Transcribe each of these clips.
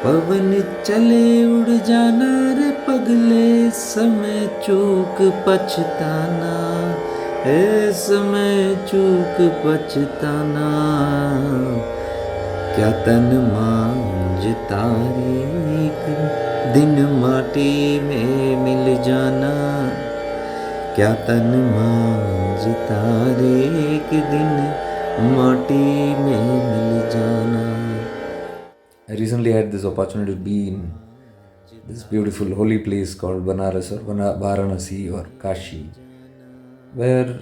पवन चले उड़ जाना रे पगले, समय चूक पछताना, ए समय चूक पछताना। क्या तन मांझ तारे एक दिन माटी में मिल जाना, क्या तन मांझ तारे एक दिन माटी में मिल जाना। I recently had this opportunity to be in this beautiful holy place called Banaras or Varanasi or Kashi, where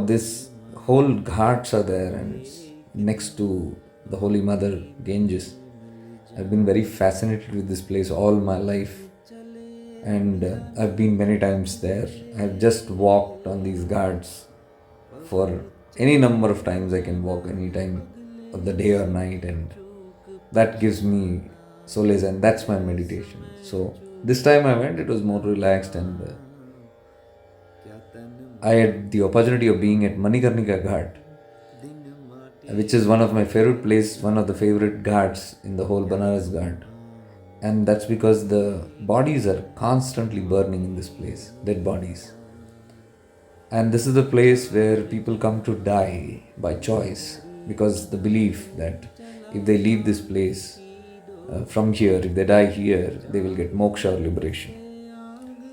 this whole ghats are there and it's next to the Holy Mother Ganges. I've been very fascinated with this place all my life, and I've been many times there. I've just walked on these ghats for any number of times. I can walk any time of the day or night, and that gives me solace, and that's my meditation. So this time I went, it was more relaxed, and I had the opportunity of being at Manikarnika Ghat, which is one of my favorite place, one of the favorite ghats in the whole Banaras Ghat. And that's because the bodies are constantly burning in this place, dead bodies. And this is the place where people come to die by choice, because the belief that if they leave this place from here, if they die here, they will get moksha or liberation.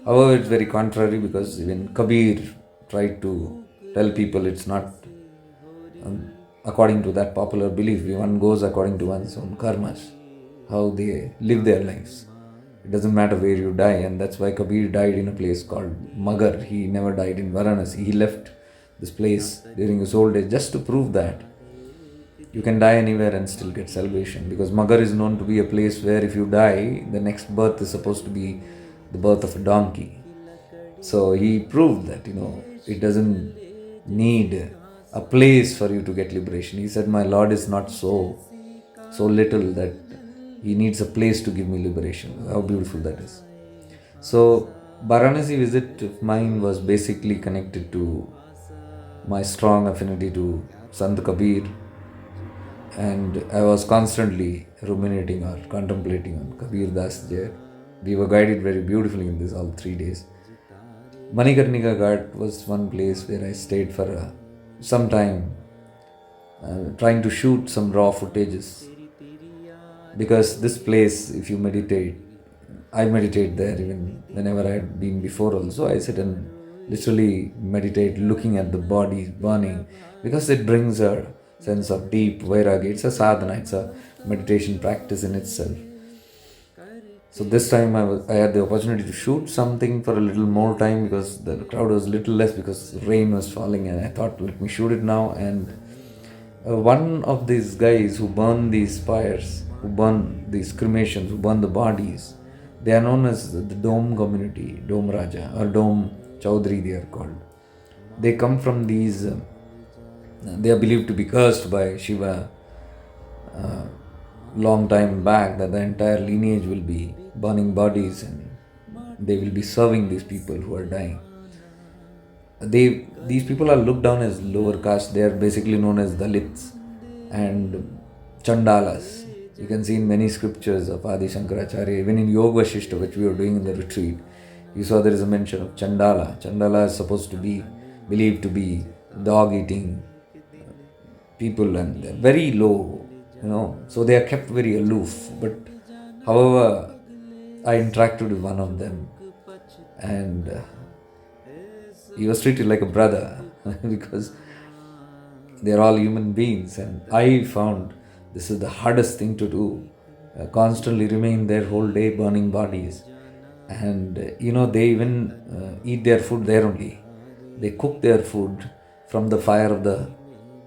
However, it's very contrary, because even Kabir tried to tell people it's not according to that popular belief. One goes according to one's own karmas, how they live their lives. It doesn't matter where you die, and that's why Kabir died in a place called Magar. He never died in Varanasi. He left this place during his old age just to prove that you can die anywhere and still get salvation. Because Magar is known to be a place where if you die, the next birth is supposed to be the birth of a donkey. So he proved that, it doesn't need a place for you to get liberation. He said, my Lord is not so little that he needs a place to give me liberation. How beautiful that is. So Varanasi visit of mine was basically connected to my strong affinity to Sant Kabir, and I was constantly ruminating or contemplating on Kabir Das Jair. We were guided very beautifully in this all 3 days. Manikarnika Ghat was one place where I stayed for some time, trying to shoot some raw footages. Because this place, if you meditate, I meditate there even whenever I had been before also. I sit and literally meditate looking at the bodies burning, because it brings a sense of deep vairagya. It's a sadhana, it's a meditation practice in itself. So this time I had the opportunity to shoot something for a little more time, because the crowd was a little less, because rain was falling, and I thought, let me shoot it now. And one of these guys who burn these fires, who burn these cremations, who burn the bodies, they are known as the Dome community, Dome Raja or Dome Chaudhary they are called. They come from these, they are believed to be cursed by Shiva long time back, that the entire lineage will be burning bodies and they will be serving these people who are dying. These people are looked down as lower caste. They are basically known as Dalits and Chandalas. You can see in many scriptures of Adi Shankaracharya, even in Yoga Vashishta, which we were doing in the retreat, you saw there is a mention of Chandala. Chandala is supposed to be believed to be dog-eating people, and they're very low, so they are kept very aloof. But however, I interacted with one of them, and he was treated like a brother because they are all human beings, and I found this is the hardest thing to do. Constantly remain there whole day burning bodies, and they even eat their food there only. They cook their food from the fire of the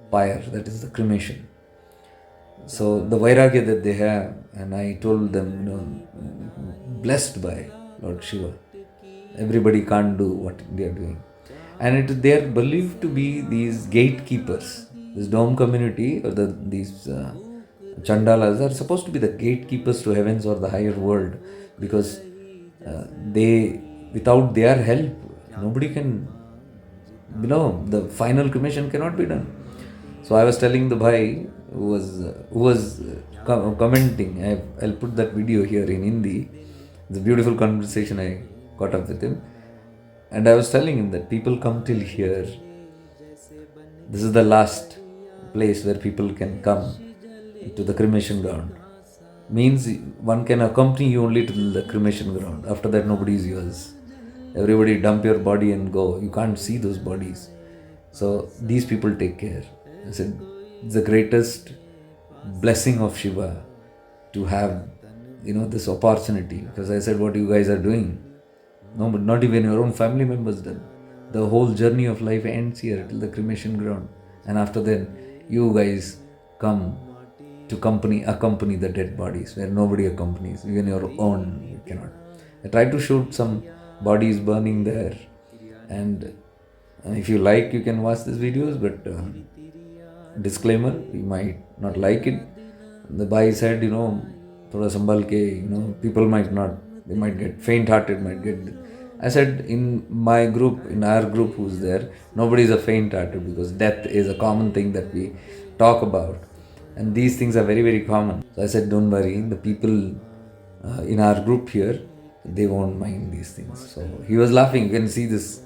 pyre, that is the cremation. So the vairagya that they have, and I told them, blessed by Lord Shiva. Everybody can't do what they are doing. And they are believed to be these gatekeepers. This Dome community, or these Chandalas, are supposed to be the gatekeepers to heavens or the higher world, because without their help, nobody can, the final cremation cannot be done. So I was telling the bhai who was commenting. I'll put that video here in Hindi. It's a beautiful conversation I got up with him. And I was telling him that people come till here. This is the last place where people can come to the cremation ground. Means one can accompany you only to the cremation ground. After that, nobody is yours. Everybody dump your body and go. You can't see those bodies. So these people take care. I said, it's the greatest blessing of Shiva to have, this opportunity. Because I said, what you guys are doing? No, but not even your own family members done. The whole journey of life ends here till the cremation ground. And after then, you guys come to accompany the dead bodies where nobody accompanies. Even your own, you cannot. I tried to shoot some bodies burning there. And if you like, you can watch these videos. But disclaimer, you might not like it. The Bhai said, thoda sambal ke, people might not, they might get faint-hearted, I said, in our group who's there, nobody is a faint-hearted because death is a common thing that we talk about. And these things are very, very common. So I said, don't worry, the people in our group here, they won't mind these things. So he was laughing. You can see this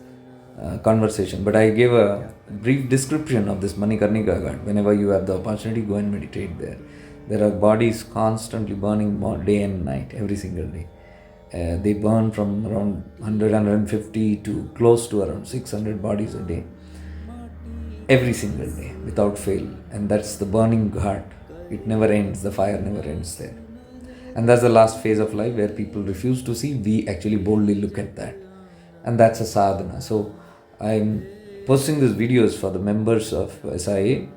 conversation. But I gave a brief description of this Manikarnika Ghat. Whenever you have the opportunity, go and meditate there. There are bodies constantly burning day and night, every single day. They burn from around 100, 150 to close to around 600 bodies a day. Every single day, without fail. And that's the burning ghat. It never ends. The fire never ends there. And that's the last phase of life where people refuse to see. We actually boldly look at that. And that's a sadhana. So I'm posting these videos for the members of SIA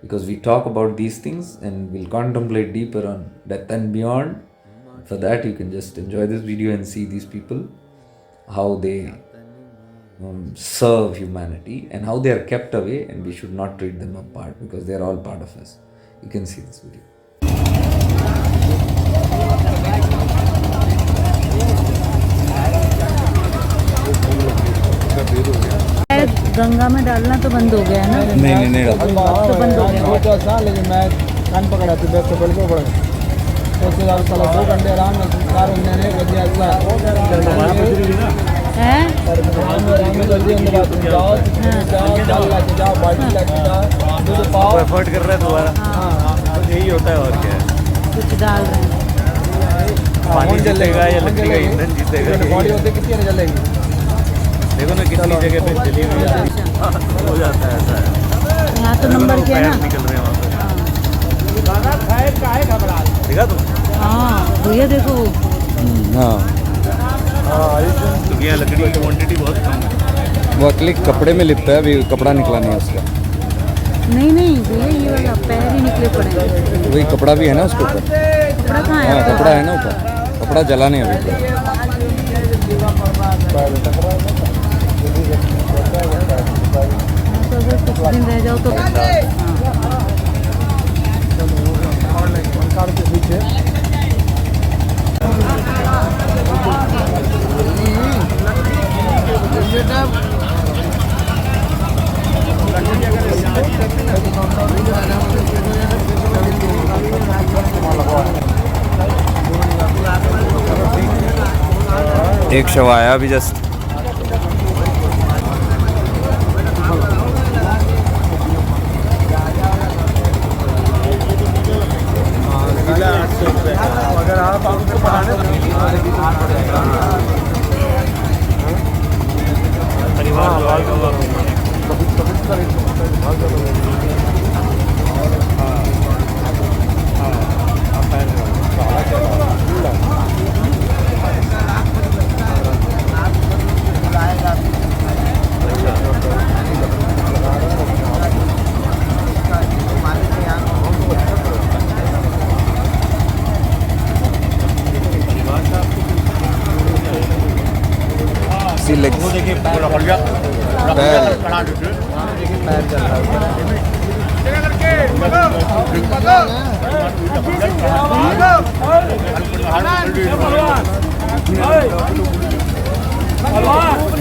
because we talk about these things and we'll contemplate deeper on death and beyond. For that, you can just enjoy this video and see these people, how they serve humanity and how they are kept away, and we should not treat them apart because they are all part of us. You can see this video. Ganga में डालना तो बंद हो गया है ना? नहीं तो बंद हो गया। तो था, लेकिन मैं कान पकड़ा थी, बैग से पड़ के पड़ गया। तो उसके बाद साला 2 घंटे आराम में संस्कार होने ने कर दिया अगला हैं? आराम में जल्दी अंदर बात जाओ जाओ लाके जाओ बाटी लाके जाओ तो पाओ एफर्ट कर रहा है दोबारा। हाँ तो यही होता है और क्या है। कुछ डाल रहे हैं। पानी जलेगा या लकड़ी का ईंधन जीतेगा। बॉडी होते कितनी नहीं जलेगी। देखो ना कितनी जगह पे जली हुई है। हो जाता है ऐसा है। यहाँ तो नंबर क्या है ना? निकल रहे हैं वहाँ पे। देखा तुम? हाँ भैया देखो वो। हाँ, क्योंकि यहाँ लकड़ी की क्वांटिटी बहुत कम है। वो अगले कपड़े में लिपता है, अभी कपड़ा निकला नहीं है उसका। नहीं भैया ये वाला पैर ही निकले पड़े हैं। वही कपड़ा भी है ना उसके ऊपर। कपड़ा कहाँ है? हाँ, कपड़ा है ना ऊपर। कपड़ा जला नहीं अभी। तो अगर कुछ दिन रह जाओ तो के पीछे एक शव आया अभी जस्ट। अगर आप उसको बनाने देखिए पूरा हो गया। पैर चल रहा है।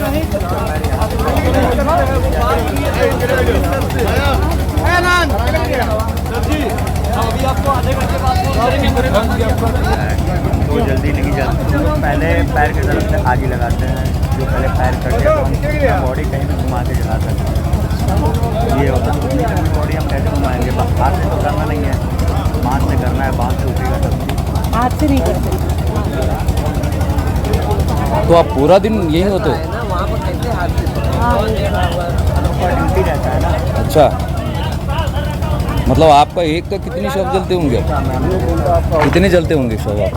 तो जल्दी नहीं जाते, तो पहले पैर की तरफ से आगे लगाते हैं। जो पहले पैर करते हैं तो हम बॉडी कहीं भी घुमा के चला सकते हैं। ये होता है बॉडी हम कैसे घुमाएंगे, हाथ से तो करना नहीं है, हाथ से करना है, बाँह से उठेगा तब। हाथ से नहीं करते। तो आप पूरा दिन यही होते हो? ड्यूटी रहता है ना। अच्छा, मतलब आपका एक का कितनी शव जलते होंगे? कितने जलते होंगे शव आप?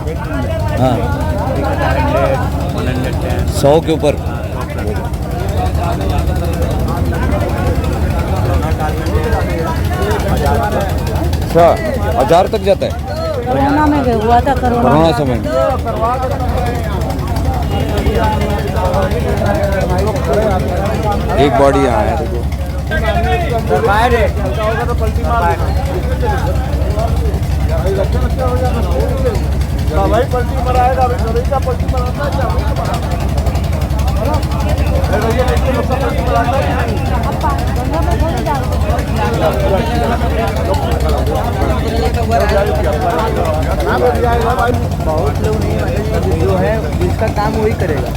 हाँ, 100 के ऊपर। अच्छा, 1000 तक जाता है? कोरोना में हुआ था, कोरोना समय में। एक बॉडी यहाँ है देखो। भाई पलटी मराएगा, अभी पलटी मराता बहुत लोग नहीं है, जो है जिसका काम वही करेगा।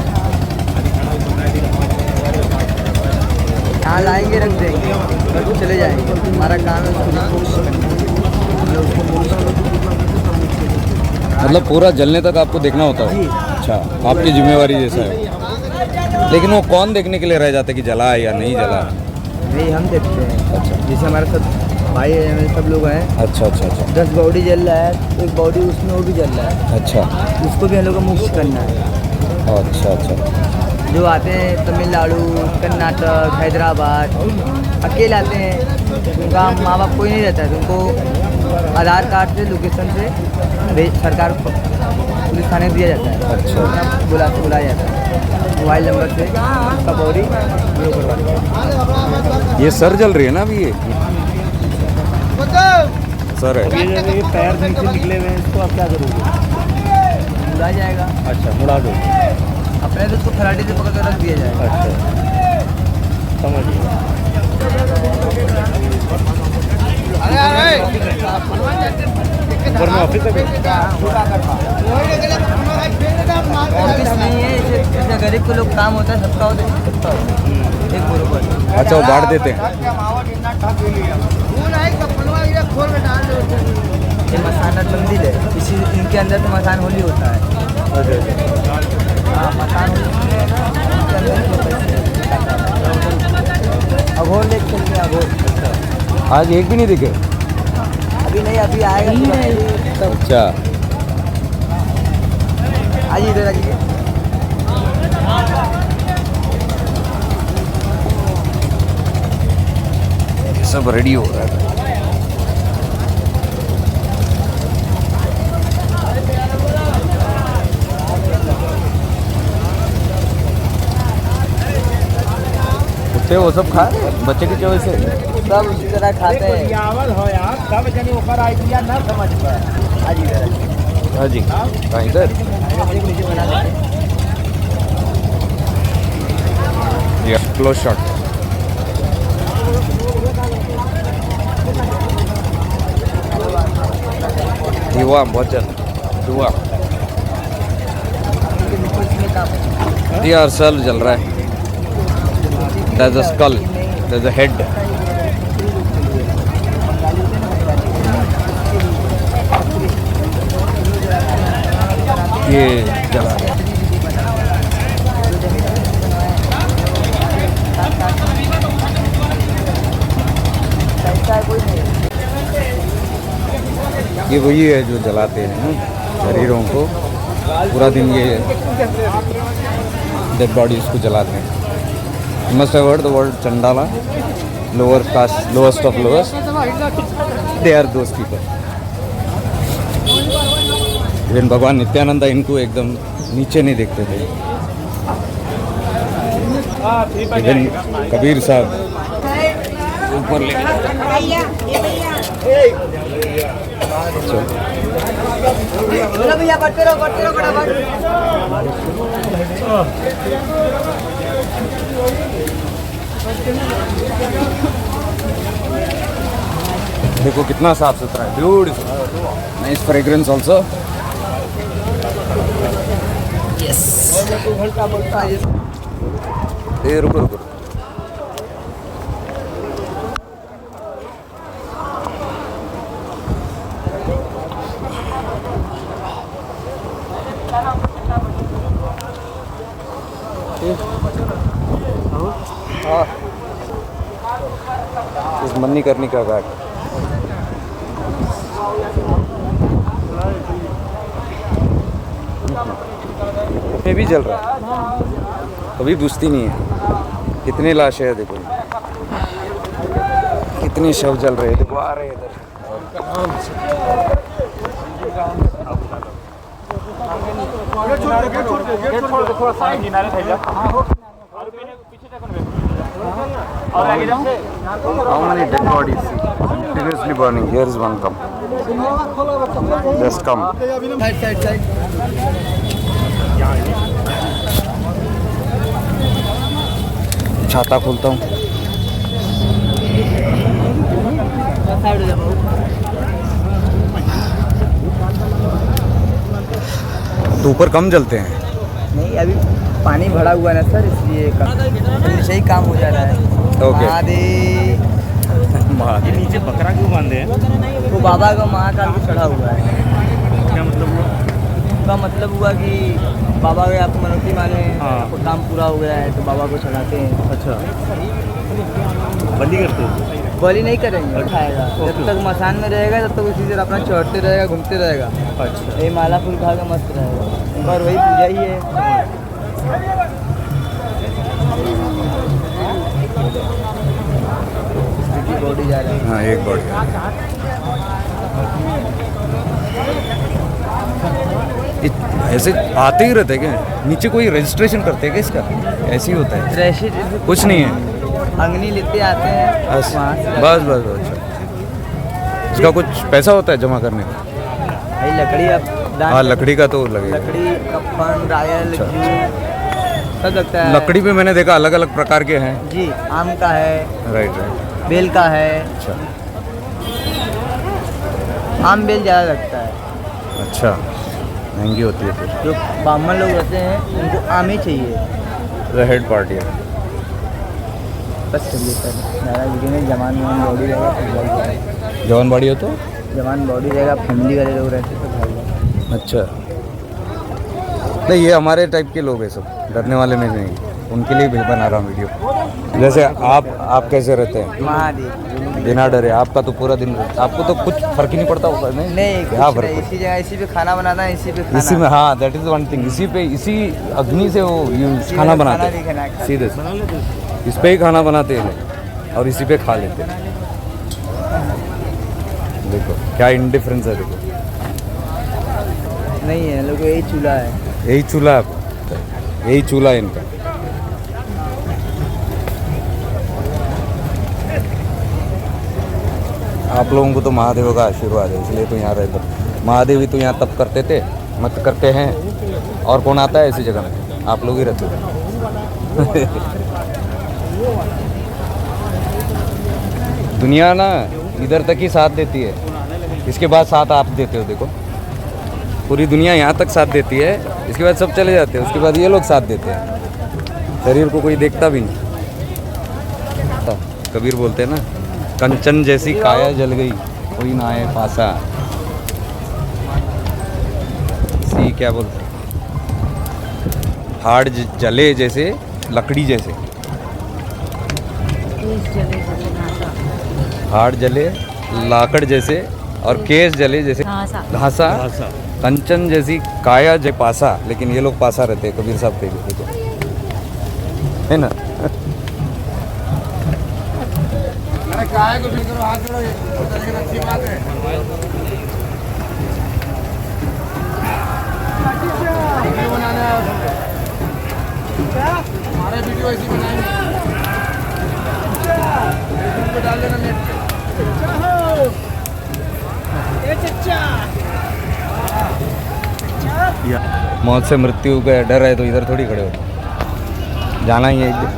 यहाँ लाएंगे, रख देंगे, तो चले जाएंगे। हमारा काम है मतलब पूरा जलने तक आपको देखना होता है? अच्छा, आपकी जिम्मेवारी जैसा है। लेकिन वो कौन देखने के लिए रह जाता है कि जला है या नहीं जला? नहीं, हम देखते हैं। अच्छा, जैसे हमारे साथ भाई है, सब लोग हैं। अच्छा अच्छा अच्छा 10 बॉडी जल रहा है, एक बॉडी उसमें वो भी जल रहा है, अच्छा उसको भी हम लोग को मुक्त करना है। अच्छा अच्छा। जो आते हैं तमिलनाडु, कर्नाटक, हैदराबाद, अकेले आते हैं, उनका माँ बाप कोई नहीं रहता है, तो उनको आधार कार्ड से लोकेशन से सरकार पुलिस थाने दिया जाता है। अच्छा। बुलाया जाता है मोबाइल नंबर से, उसका बॉडी ये सर जल रही है ना अभी? ये सर है। पैर नीचे निकले हुए हैं, इसको आप क्या करोगे? मुड़ा जाएगा। अच्छा, मुड़ा दो। अपने तो उसको फराटे से पकड़ कर रख दिया जाएगा। अच्छा, समझ गया। ऑफिस नहीं है, जैसे गरीब को लोग काम होता है, सबका होता है, सबका होता है एक बरोबर। अच्छा, वो बांट देते हैं। ये मसाना मंदिर है, इसी इनके अंदर से मसान होली होता है। हाँ, मसान होली है ना, इनके अंदर से होता है। अघोर लेक चलते हैं, अघोर। आज एक भी नहीं दिखे? अभी नहीं, अभी आएगा। अच्छा, आज इधर आइए। ये सब रेडी हो रहा है। कुत्ते वो सब खा रहे हैं बच्चे की चॉइस है। सब उसी तरह खाते हैं। हो यार, सब जने ऊपर आइडिया ना समझ पाए। आज इधर हाँ जी, कहाँ इधर? ये क्लोज शॉट। हुआ बहुत जल्द हुआ। यार सर जल रहा है। There's a skull, there's a head. ये जला रहा है। ये वही है जो जलाते हैं शरीरों को, पूरा दिन ये डेड बॉडीज को जलाते हैं। You must have heard the word Chandala, lower caste, lowest of lowest. They are those people. Even भगवान नित्यानंद इनको एकदम नीचे नहीं देखते थे। Even कबीर साहब ऊपर ले भैया बढ़ते रहो फटाफट। देखो कितना साफ सुथरा है, ब्यूटीफुल, नाइस फ्रेग्रेंस ऑल्सो। ये रुको रुको, इस मन्नी करनी का घाट ये भी जल रहा है, कभी बुझती नहीं है। कितनी लाशें हैं देखो, कितने शव जल रहे हैं, देखो आ रहे हैं इधर। How many dead bodies see? Continuously burning. Here is one come. Just come. छाता खोलता हूँ। तो ऊपर कम जलते हैं। नहीं, अभी पानी भरा हुआ है ना सर, इसलिए नीचे ही काम हो जा रहा है। ओके। ये नीचे बकरा क्यों बांधे हैं? वो बाबा का महाकाल को चढ़ा हुआ है। क्या मतलब हुआ? उसका मतलब हुआ कि बाबा के आप मनौती माने, हाँ। आपको काम पूरा हो गया है तो बाबा को चढ़ाते हैं। अच्छा, बंदी करते हो? बलि नहीं करेंगे, खाएगा। जब तक मसान में रहेगा तब तक उसी तरह अपना चढ़ते रहेगा, घूमते रहेगा। अच्छा, ये माला फूल खा के मस्त रहेगा, और वही पूजा ही है। बॉडी जा रही है। हाँ, एक बॉडी। ऐसे आते ही रहते हैं क्या? नीचे कोई रजिस्ट्रेशन करते हैं क्या इसका? ऐसे ही होता है? कुछ नहीं है, अंगनी लेते आते हैं बस वहाँ से। बस बस बस। अच्छा, इसका कुछ पैसा होता है जमा करने का? भाई लकड़ी आप दान, हाँ, लकड़ी का तो लगेगा। लकड़ी कप्पन रायल अच्छा। जूट सब लगता है। लकड़ी पे मैंने देखा अलग अलग प्रकार के हैं। जी, आम का है, राइट राइट। बेल का है। अच्छा आम बेल ज़्यादा लगता है। अच्छा, महंगी होती है फिर। जो ब्राह्मण लोग रहते हैं उनको आम ही चाहिए। हेड पार्टी है। बस चलिए सर, दादाजी के में जवान बॉडी रहेगा तो भाग जाएगा। जवान बाड़ी हो तो जवान बॉडी रहेगा, फैमिली वाले लोग रहते तो भाग जाएगा। अच्छा, नहीं ये हमारे टाइप के लोग हैं सब, डरने वाले में नहीं, उनके लिए भी बना रहा हूँ वीडियो। जैसे आप कैसे रहते हैं? महादेव बिना डरे, आपका तो पूरा दिन, आपको तो कुछ फर्क ही नहीं पड़ता होगा। नहीं नहीं, क्या कुछ फर्क नहीं, पड़ता? इसी जगह इसी पे खाना बनाना है, इसी पे खाना। इसी में, हाँ, दैट इज वन थिंग। इसी पे, इसी अग्नि से वो खाना बनाते भी खाना हैं सीधे से। इस पे ही खाना बनाते हैं और इसी पे खा लेते हैं। देखो क्या इंडिफरेंस है, देखो। नहीं है, लोगों को यही चूल्हा है। यही चूल्हा है, यही चूल्हा है इनका। आप लोगों को तो महादेव का आशीर्वाद है, इसलिए तो यहाँ रहते। महादेव ही तो यहाँ तप करते थे, मत करते हैं। और कौन आता है ऐसी जगह में? आप लोग ही रहते थे। दुनिया ना इधर तक ही साथ देती है, इसके बाद साथ आप देते हो। देखो पूरी दुनिया यहाँ तक साथ देती है, इसके बाद सब चले जाते हैं, उसके बाद ये लोग साथ देते हैं। शरीर को कोई देखता भी नहीं। कबीर बोलते हैं ना, कंचन जैसी काया जल गई, कोई ना आए पासा। सी क्या बोलते हैं, हाड़ जले जैसे, लकड़ी जैसे। हाड़ जले लाकड़ जैसे, और केस जले जैसे घासा। कंचन जैसी काया जय पासा, लेकिन ये लोग पासा रहते हैं। कबीर साहब पे भी देखो, है ना। हमारे वीडियो ऐसी बनाएंगे, डाल देना नेट पे। मौत से मृत्यु का डर है तो इधर थोड़ी खड़े हो। जाना ही है एक दिन,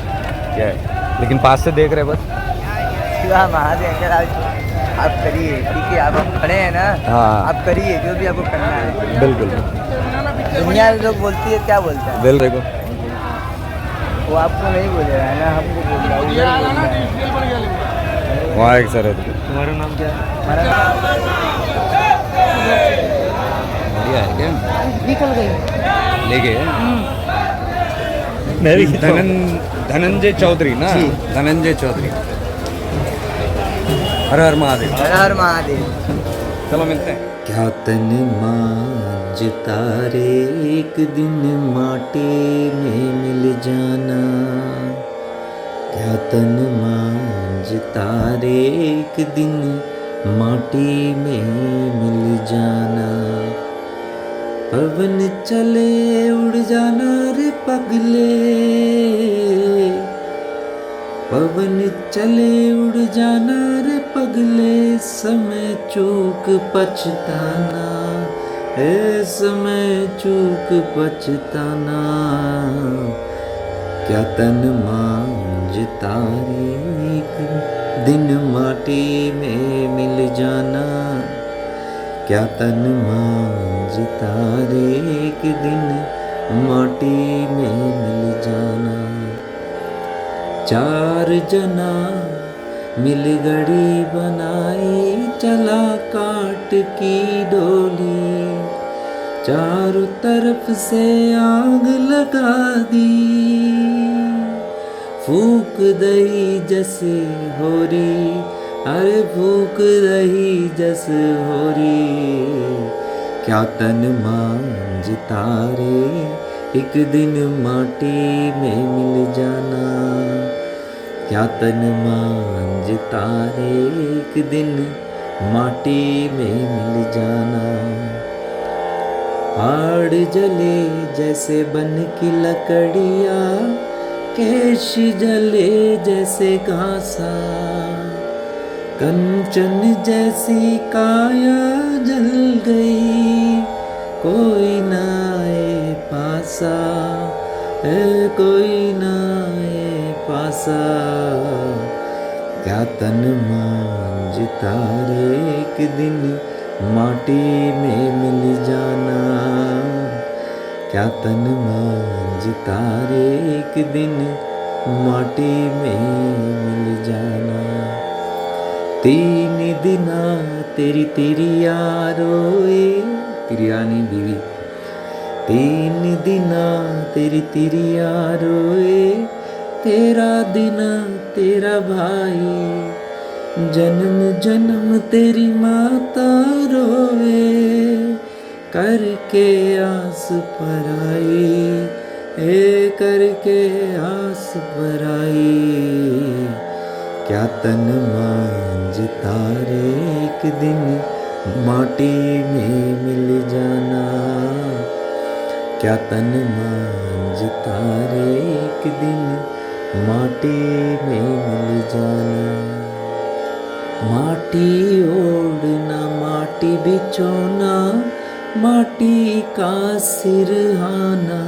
क्या है, लेकिन पास से देख रहे बस। महादेव अंकल आप करिए, ठीक है, आप खड़े हैं ना, हाँ। आप करिए जो भी आपको करना है। बिल्कुल दुनिया में लोग बोलती है, क्या बोलता है, बिल देखो वो आपको नहीं बोलेगा ना, हमको बोल रहा है, उधर बोल रहा है। वहाँ एक सर है तो तुम्हारा नाम क्या है? हमारा नाम बढ़िया है क्या, निकल गई। लेके मैं भी धनंजय चौधरी ना, जी। धनंजय चौधरी। हर हर महादेव। हर हर महादेव। चलो मिलते हैं। क्या तन मांझ तारे एक दिन माटी में मिल जाना, क्या तन मांझ तारे एक दिन माटी में मिल जाना, पवन चले उड़ जाना रे पगले, पवन चले उड़ जाना रे पगले, समय चूक पछताना, है समय चूक पछताना, क्या तन मांझ तारे एक दिन माटी में मिल जाना, क्या तन मांझ तारे एक दिन माटी में मिल जाना, चार जना मिल गड़ी बनाई चला काट की डोली, चारों तरफ से आग लगा दी, फूक दही जैसे होरी, अरे फूक दही जस होरी, क्या तन मांझ तारे एक दिन माटी में मिल जाना, क्या तन मांझ तारे एक दिन माटी में मिल जाना, हाड़ जले जैसे बन की लकड़िया, केश जले जैसे घासा, कंचन जैसी काया जल गई, कोई ना आए पासा, है कोई ना आए पासा, क्या तन मांझ तारे एक दिन माटी में मिल जाना, क्या तन मांझ तारे एक दिन माटी में मिल जाना, तीन दिना तेरी तिरिया रोए, तिरियानी बीवी, तीन दिना तेरी तिरिया रोए, तेरा दिना तेरा भाई, जन्म जन्म तेरी माता रोए, करके आस पराई, ए करके आस पराई, क्या तन मांझ तारे एक दिन माटी में मिल जाना, क्या तन मांझ तारे एक दिन माटी में मिल जाना, माटी ओढ़ना माटी बिछोना, माटी का सिरहाना,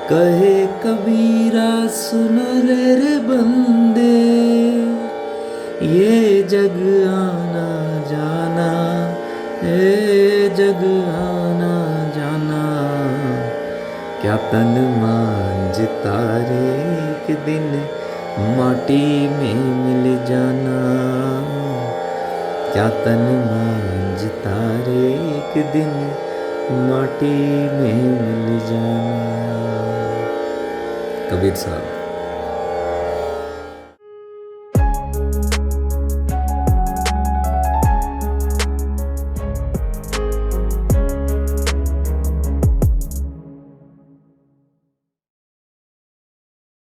कहे कबीरा सुन रे बंदे, ये जग आना जाना, ये जग आना जाना, क्या तन मांझ तारे एक दिन माटी में मिल जाना, क्या तन मांझ तारे एक दिन माटी में मिल जाना। कबीर साहब।